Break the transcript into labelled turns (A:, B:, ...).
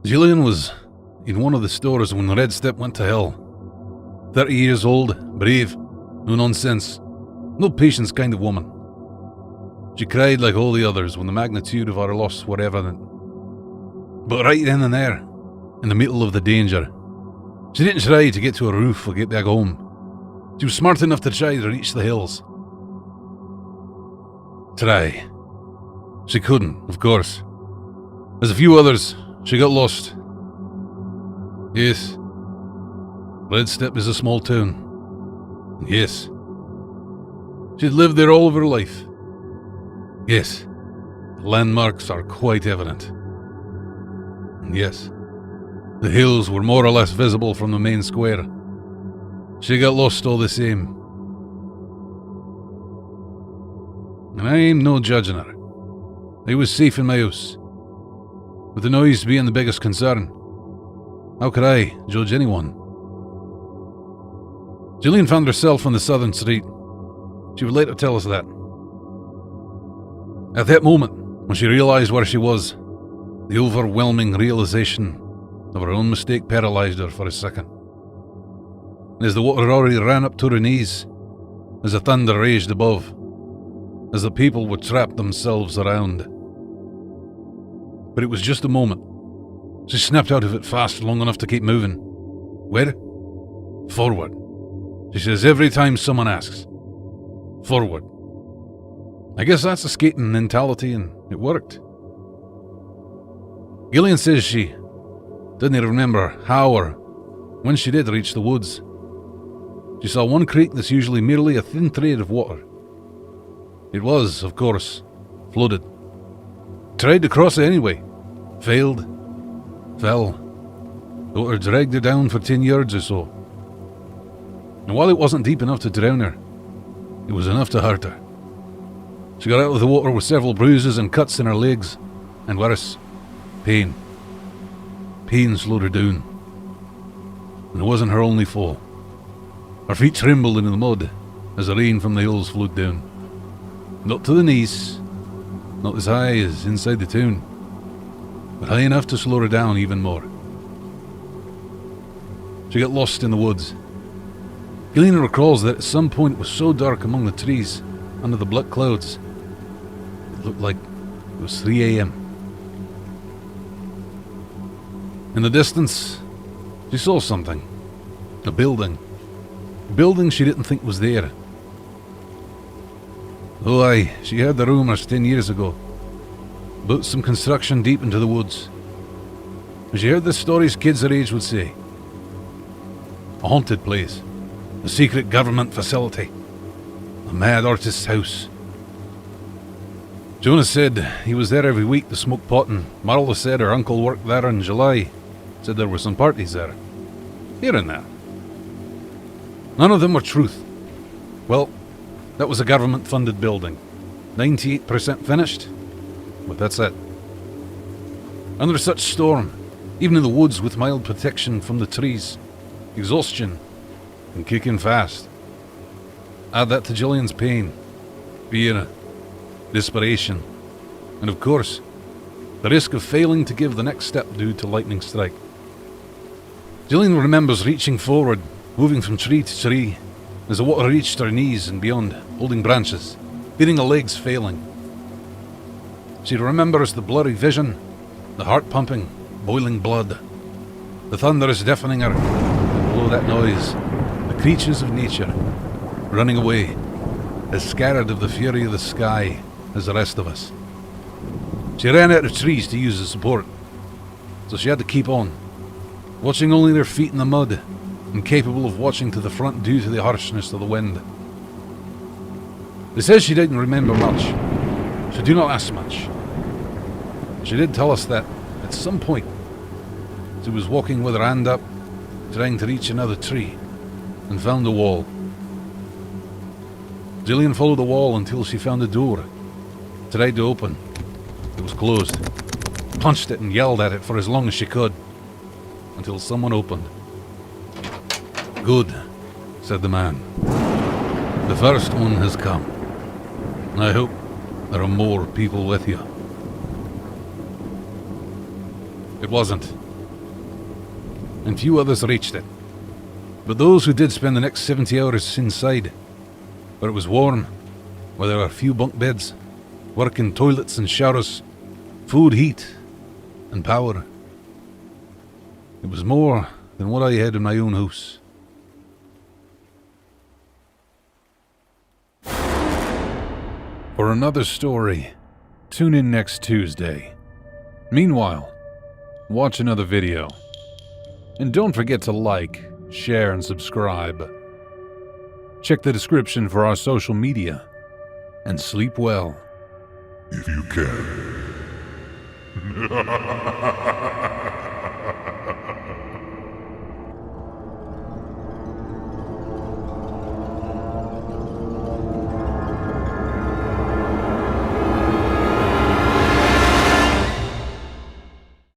A: Gillian was in one of the stores when the Red Step went to hell. 30 years old, brave, no nonsense, no patience kind of woman. She cried like all the others when the magnitude of our loss were evident. But right then and there, in the middle of the danger, she didn't try to get to a roof or get back home. She was smart enough to try to reach the hills. Try. She couldn't, of course. As a few others, she got lost. Yes, Red Step is a small town. Yes. She'd lived there all of her life. Yes, the landmarks are quite evident. And yes, the hills were more or less visible from the main square. She got lost all the same. And I'm no judging her. I was safe in my house, with the noise being the biggest concern. How could I judge anyone? Gillian found herself on the southern street. She would later tell us that. At that moment, when she realized where she was, the overwhelming realization of her own mistake paralyzed her for a second. And as the water already ran up to her knees, as the thunder raged above, as the people would trap themselves around. But it was just a moment. She snapped out of it fast, long enough to keep moving. Where? Forward. She says every time someone asks. Forward. I guess that's a skating mentality, and it worked. Gillian says she didn't remember how or when she did reach the woods. She saw one creek that's usually merely a thin thread of water. It was, of course, flooded. Tried to cross it anyway. Failed. Fell. The water dragged her down for 10 yards or so. And while it wasn't deep enough to drown her, it was enough to hurt her. She got out of the water with several bruises and cuts in her legs, and worse, pain. Pain slowed her down. And it wasn't her only fall. Her feet trembled in the mud as the rain from the hills flowed down. Not to the knees, not as high as inside the town, but high enough to slow her down even more. She got lost in the woods. Gillian recalls that at some point it was so dark among the trees, under the black clouds, it looked like it was 3 a.m. In the distance, she saw something. A building. A building she didn't think was there. Oh aye, she heard the rumours 10 years ago about some construction deep into the woods. And she heard the stories kids her age would say. A haunted place. A secret government facility. A mad artist's house. Jonas said he was there every week to smoke pot, and Marla said her uncle worked there in July. Said there were some parties there. Here and there. None of them were truth. Well, that was a government-funded building. 98% finished, but that's it. Under such storm, even in the woods with mild protection from the trees, exhaustion, and kicking fast. Add that to Gillian's pain, fear, desperation, and of course, the risk of failing to give the next step due to lightning strike. Gillian remembers reaching forward, moving from tree to tree, as the water reached her knees and beyond, holding branches, feeling her legs failing. She remembers the blurry vision, the heart pumping, boiling blood, the thunderous deafening her, and below that noise, the creatures of nature, running away, as scared of the fury of the sky as the rest of us. She ran out of trees to use as support, so she had to keep on, watching only their feet in the mud, incapable of watching to the front due to the harshness of the wind. They said she didn't remember much, so do not ask much. She did tell us that, at some point, she was walking with her hand up, trying to reach another tree, and found a wall. Gillian followed the wall until she found a door. Tried to open. It was closed. Punched it and yelled at it for as long as she could, until someone opened. Good, said the man. The first one has come. I hope there are more people with you. It wasn't. and few others reached it. But those who did spend the next 70 hours inside, where it was warm, where there were few bunk beds, working toilets and showers, food, heat, and power. It was more than what I had in my own house. For another story, tune in next Tuesday. Meanwhile, watch another video. And don't forget to like, share, and subscribe. Check the description for our social media. And sleep well.
B: If you can.